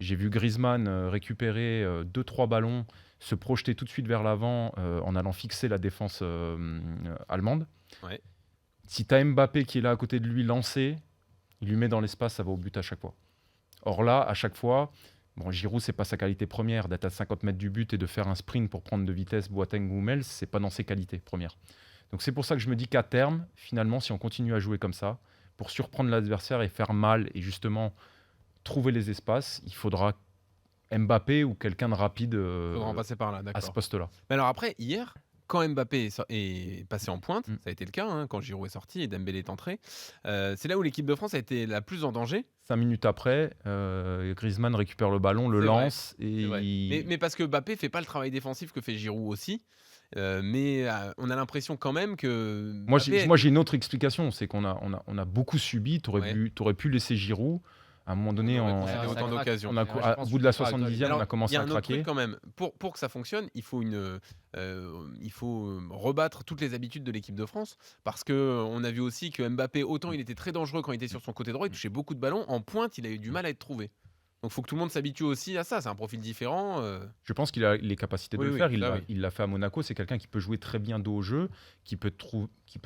J'ai vu Griezmann récupérer 2-3 ballons, se projeter tout de suite vers l'avant en allant fixer la défense allemande. Ouais. Si tu as Mbappé qui est là à côté de lui lancé, il lui met dans l'espace, ça va au but à chaque fois. Or là, à chaque fois, Giroud, c'est pas sa qualité première. D'être à 50 mètres du but et de faire un sprint pour prendre de vitesse Boateng ou Hummels, c'est pas dans ses qualités premières. Donc c'est pour ça que je me dis qu'à terme, finalement, si on continue à jouer comme ça, pour surprendre l'adversaire et faire mal et justement trouver les espaces, il faudra Mbappé ou quelqu'un de rapide Faudra en passer par là, à ce d'accord. poste-là. Mais alors après, hier, quand Mbappé est passé en pointe, Mm. ça a été le cas, hein, quand Giroud est sorti et Dembélé est entré, c'est là où l'équipe de France a été la plus en danger. 5 minutes après, Griezmann récupère le ballon, le C'est vrai, lance et C'est vrai. Mais parce que Mbappé fait pas le travail défensif que fait Giroud aussi. Mais on a l'impression quand même que Moi, Mbappé j'ai une autre explication, c'est qu'on a beaucoup subi. Tu Ouais. aurais pu laisser Giroud. À un moment donné, On aurait en- concédé ça autant craque. d'occasions. on a, Ouais, je à- pense au que bout de la je suis d'accord avec toi. 70e, on a Il y commencé a à un autre craquer. truc quand même. Pour que ça fonctionne, il faut rebattre toutes les habitudes de l'équipe de France. Parce qu'on a vu aussi que Mbappé, autant il était très dangereux quand il était sur son côté droit, il touchait beaucoup de ballons. En pointe, il a eu du mal à être trouvé. Donc il faut que tout le monde s'habitue aussi à ça. C'est un profil différent. Je pense qu'il a les capacités de Oui, le oui, faire. ça, oui. Il l'a fait à Monaco. C'est quelqu'un qui peut jouer très bien dos au jeu, qui peut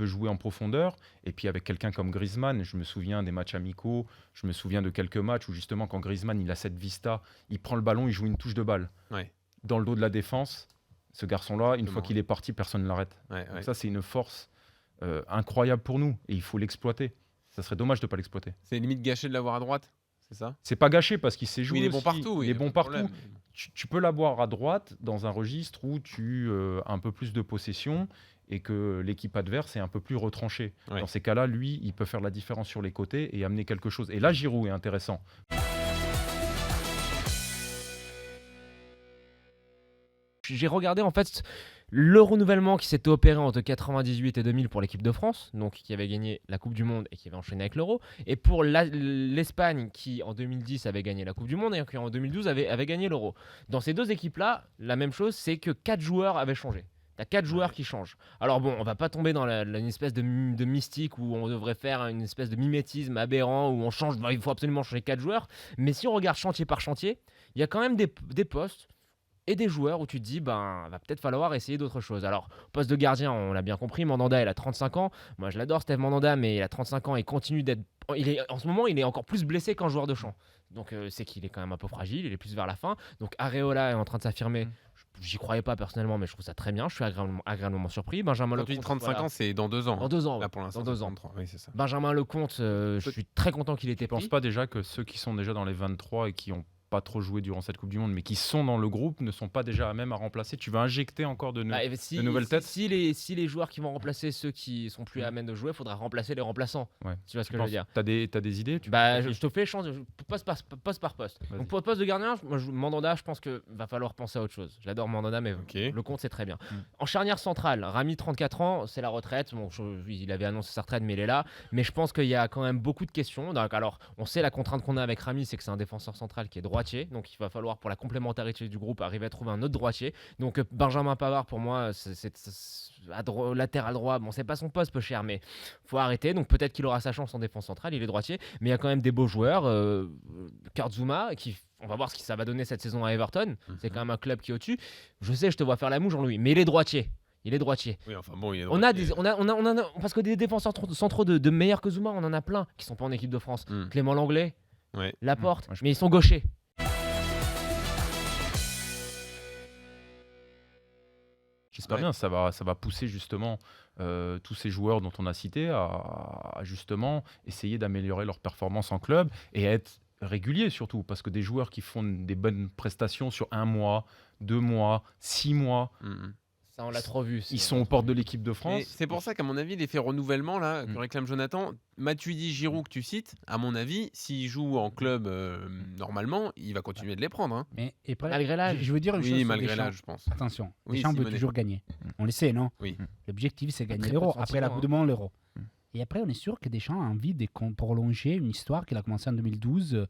jouer en profondeur. Et puis avec quelqu'un comme Griezmann, je me souviens des matchs amicaux, je me souviens de quelques matchs où justement quand Griezmann il a cette vista, il prend le ballon, il joue une touche de balle. Ouais. Dans le dos de la défense, ce garçon-là, une fois Exactement. qu'il est parti, personne ne l'arrête. Ouais, Donc ouais. ça, c'est une force incroyable pour nous. Et il faut l'exploiter. Ça serait dommage de ne pas l'exploiter. C'est limite gâché de l'avoir à droite, c'est ça? C'est pas gâché parce qu'il sait jouer Oui, il est bon aussi. partout. Il est y a bon pas de partout. problème. Tu peux l'avoir à droite dans un registre où tu as un peu plus de possession et que l'équipe adverse est un peu plus retranchée. Ouais. Dans ces cas-là, lui, il peut faire la différence sur les côtés et amener quelque chose. Et là, Giroud est intéressant. J'ai regardé en fait le renouvellement qui s'était opéré entre 98 et 2000 pour l'équipe de France, donc qui avait gagné la Coupe du Monde et qui avait enchaîné avec l'Euro, et pour l'Espagne qui en 2010 avait gagné la Coupe du Monde et qui en 2012 avait gagné l'Euro. Dans ces deux équipes-là, la même chose, c'est que 4 joueurs avaient changé. T'as 4 joueurs qui changent. Alors bon, on va pas tomber dans une espèce de mystique où on devrait faire une espèce de mimétisme aberrant où on change, il faut absolument changer 4 joueurs, mais si on regarde chantier par chantier, il y a quand même des postes et des joueurs où tu te dis, va peut-être falloir essayer d'autres choses. Alors, poste de gardien, on l'a bien compris, Mandanda, il a 35 ans. Moi, je l'adore, Steve Mandanda, mais il a 35 ans et continue d'être. En ce moment, il est encore plus blessé qu'un joueur de champ. Donc, c'est qu'il est quand même un peu fragile, il est plus vers la fin. Donc, Areola est en train de s'affirmer. J'y croyais pas personnellement, mais je trouve ça très bien. Je suis agréablement surpris. Benjamin Quand tu dis Lecomte, 35 ans, c'est dans 2 ans. dans 2 ans. Là, Ouais. pour l'instant, Dans 2 c'est ans. 33. Oui, c'est ça. Benjamin Lecomte, je suis très content qu'il ait été Je pense pris. pas déjà que ceux qui sont déjà dans les 23 et qui ont pas trop joué durant cette Coupe du Monde, mais qui sont dans le groupe, ne sont pas déjà à même à remplacer. Tu vas injecter encore de Si, nouvelles têtes. si les joueurs qui vont remplacer ceux qui sont plus à même de jouer, il faudra remplacer les remplaçants. Ouais. Tu vois ce que je veux dire? T'as des idées Je te fais poste par poste. Vas-y. Donc pour le poste de gardien, Mandanda, je pense qu'il va falloir penser à autre chose. J'adore Mandanda, mais Ok. le compte, c'est très bien. En charnière centrale, Rami, 34 ans, c'est la retraite. Bon, il avait annoncé sa retraite, mais il est là. Mais je pense qu'il y a quand même beaucoup de questions. Donc, alors, on sait la contrainte qu'on a avec Rami, c'est que c'est un défenseur central qui est droitier. Donc il va falloir, pour la complémentarité du groupe, arriver à trouver un autre droitier. Donc Benjamin Pavard, pour moi, c'est latéral droit. Bon, c'est pas son poste, peu cher, mais faut arrêter. Donc peut-être qu'il aura sa chance en défense centrale. Il est droitier, mais il y a quand même des beaux joueurs. Kurt Zouma, on va voir ce que ça va donner cette saison à Everton. C'est quand même un club qui est au-dessus. Je sais, je te vois faire la moue, Jean-Louis, mais il est droitier. Il est droitier. Oui, enfin bon, il est On a parce que des défenseurs centraux de meilleurs que Zouma, on en a plein qui sont pas en équipe de France. Clément Langlais, Ouais. Laporte, Ouais, mais ils sont gauchers. J'espère Ouais. bien, ça va pousser justement tous ces joueurs dont on a cité à justement essayer d'améliorer leur performance en club et à être réguliers surtout, parce que des joueurs qui font des bonnes prestations sur 1 mois, 2 mois, 6 mois, Ça, on l'a trop vu. ils sont aux portes de l'équipe de Et France. c'est pour ça qu'à mon avis, l'effet renouvellement là, que réclame Jonathan, Matuidi, Giroud que tu cites, à mon avis, s'il joue en club normalement, il va continuer de les prendre. Hein. Mais et après, Malgré l'âge. je veux dire une chose Oui, sur malgré Deschamps. l'âge, je pense. Attention, Oui, Deschamps veut Simonet. toujours gagner. On le sait, non? Oui. L'objectif, c'est gagner Très peu l'euro. de Après la sentiment, Coupe du Monde, l'euro. Et après, on est sûr que Deschamps a envie de prolonger une histoire qu'il a commencé en 2012.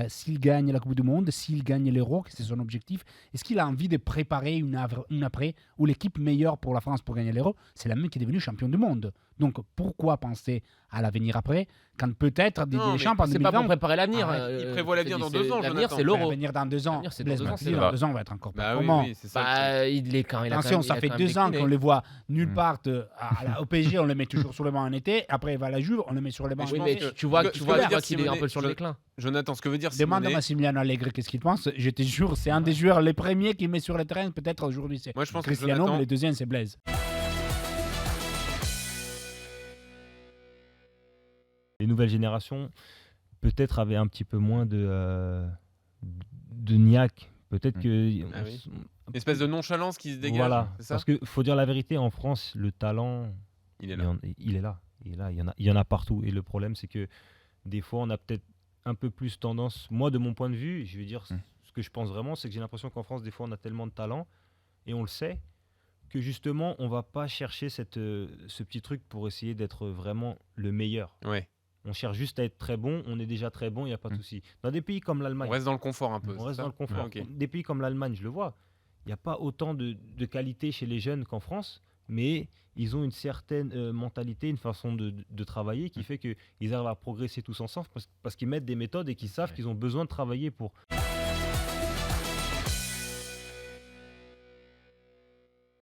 S'il gagne la Coupe du Monde, s'il gagne l'Euro, que c'est son objectif, est-ce qu'il a envie de préparer une après où l'équipe meilleure pour la France pour gagner l'Euro, c'est la même qui est devenue champion du monde. Donc pourquoi penser à l'avenir après quand peut-être Didier Non, mais Deschamps en C'est pas 2020 pour préparer l'avenir. Il prévoit l'avenir dans 2 ans, L'avenir, Jonathan. c'est l'Euro. L'avenir dans 2 ans. L'avenir, c'est dans Blaise 2 ans, Matuidi, c'est dans vrai. 2 ans, on va être encore Bah oui, performant. oui, c'est ça. Bah, il est quand il a Attention, quand ça même- fait il a quand même 2 ans décliné. qu'on les voit nulle Mm. part. Au PSG, on le met toujours sur le banc en été. Après, il va à la Juve, on le met sur le banc Mais en je Oui, pense été. mais que- tu vois ce que veut dire qu'il est un peu sur le Simonet, déclin. Jonathan, ce que veut dire Demande à Simonet, Massimiliano Allegri qu'est-ce qu'il pense. Je te jure, c'est un des joueurs les premiers qu'il met sur le terrain. Peut-être aujourd'hui, c'est moi je pense que Cristiano, Jonathan, mais le deuxième, c'est Blaise. Les nouvelles générations, peut-être, avaient un petit peu moins de niaque. Peut-être que... Ah oui. une espèce de nonchalance qui se dégage, Voilà, c'est ça parce qu'il faut dire la vérité, en France, le talent, Il est il, là. il est là. Il est là, il y en a partout. Et le problème, c'est que des fois, on a peut-être un peu plus tendance, moi, de mon point de vue, je vais dire ce que je pense vraiment, c'est que j'ai l'impression qu'en France, des fois, on a tellement de talent, et on le sait, que justement, on va pas chercher ce petit truc pour essayer d'être vraiment le meilleur. Ouais. On cherche juste à être très bon, on est déjà très bon, il n'y a pas de souci. Dans des pays comme On l'Allemagne, reste dans le confort un peu. on c'est reste ça dans le confort. Ah, ok. Des pays comme l'Allemagne, je le vois, il n'y a pas autant de qualité chez les jeunes qu'en France, mais ils ont une certaine mentalité, une façon de travailler qui fait qu'ils arrivent à progresser tous ensemble parce qu'ils mettent des méthodes et qu'ils savent qu'ils ont besoin de travailler pour.